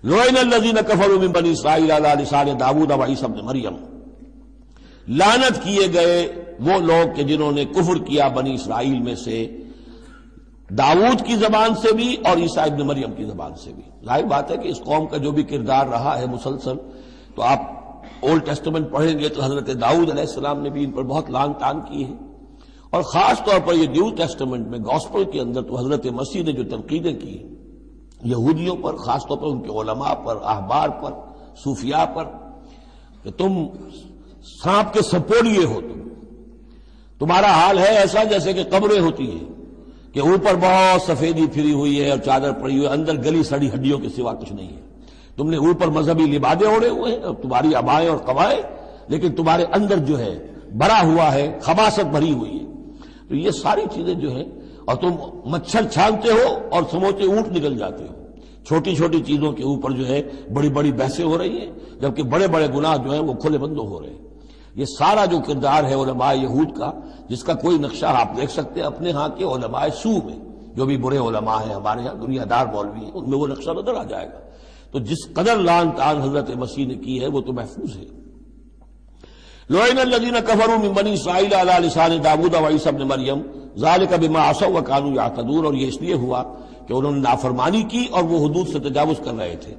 لعن الذین کفروا من بنی اسرائیل علی لسان داؤد و عیسی ابن مریم، لعنت کیے گئے وہ لوگ کہ جنہوں نے کفر کیا بنی اسرائیل میں سے داؤد کی زبان سے بھی اور عیسیٰ ابن مریم کی زبان سے بھی۔ ظاہر بات ہے کہ اس قوم کا جو بھی کردار رہا ہے مسلسل، تو آپ اولڈ ٹیسٹمنٹ پڑھیں گے تو حضرت داؤد علیہ السلام نے بھی ان پر بہت لعن طعن کی ہے، اور خاص طور پر یہ نیو ٹیسٹمنٹ میں گاسپل کے اندر تو حضرت مسیح نے جو تنقیدیں کی یہودیوں پر، خاص طور پر ان کے علماء پر، احبار پر، صوفیاء پر، کہ تم سانپ کے سپولیے ہو، تمہارا حال ہے ایسا جیسے کہ قبریں ہوتی ہیں کہ اوپر بہت سفیدی پھری ہوئی ہے اور چادر پڑی ہوئی ہے، اندر گلی سڑی ہڈیوں کے سوا کچھ نہیں ہے۔ تم نے اوپر مذہبی لبادے اوڑے ہوئے ہیں اور تمہاری ابائیں اور قوائیں، لیکن تمہارے اندر جو ہے بھرا ہوا ہے، خباثت بھری ہوئی ہے۔ تو یہ ساری چیزیں جو ہے، اور تم مچھر چھانتے ہو اور سموچے اونٹ نکل جاتے ہو، چھوٹی چھوٹی چیزوں کے اوپر جو ہے بڑی بڑی بحثیں ہو رہی ہیں، جبکہ بڑے بڑے گناہ جو ہیں وہ کھلے بندوں ہو رہے ہیں۔ یہ سارا جو کردار ہے علماء یہود کا، جس کا کوئی نقشہ آپ دیکھ سکتے ہیں اپنے ہاں کے علماء سو میں، جو بھی برے علماء ہیں ہمارے ہاں دنیا دار مولوی ہیں، ان میں وہ نقشہ نظر آ جائے گا۔ تو جس قدر لعن طعن حضرت مسیح نے کی ہے وہ تو محفوظ ہے۔ لعن الذین کفروا من بنی اسرائیل علی لسان داؤد و عیسی ابن مریم ذلک بما عصوا وکانوا یعتدون، اور یہ اس لیے ہوا کہ انہوں نے نافرمانی کی اور وہ حدود سے تجاوز کر رہے تھے۔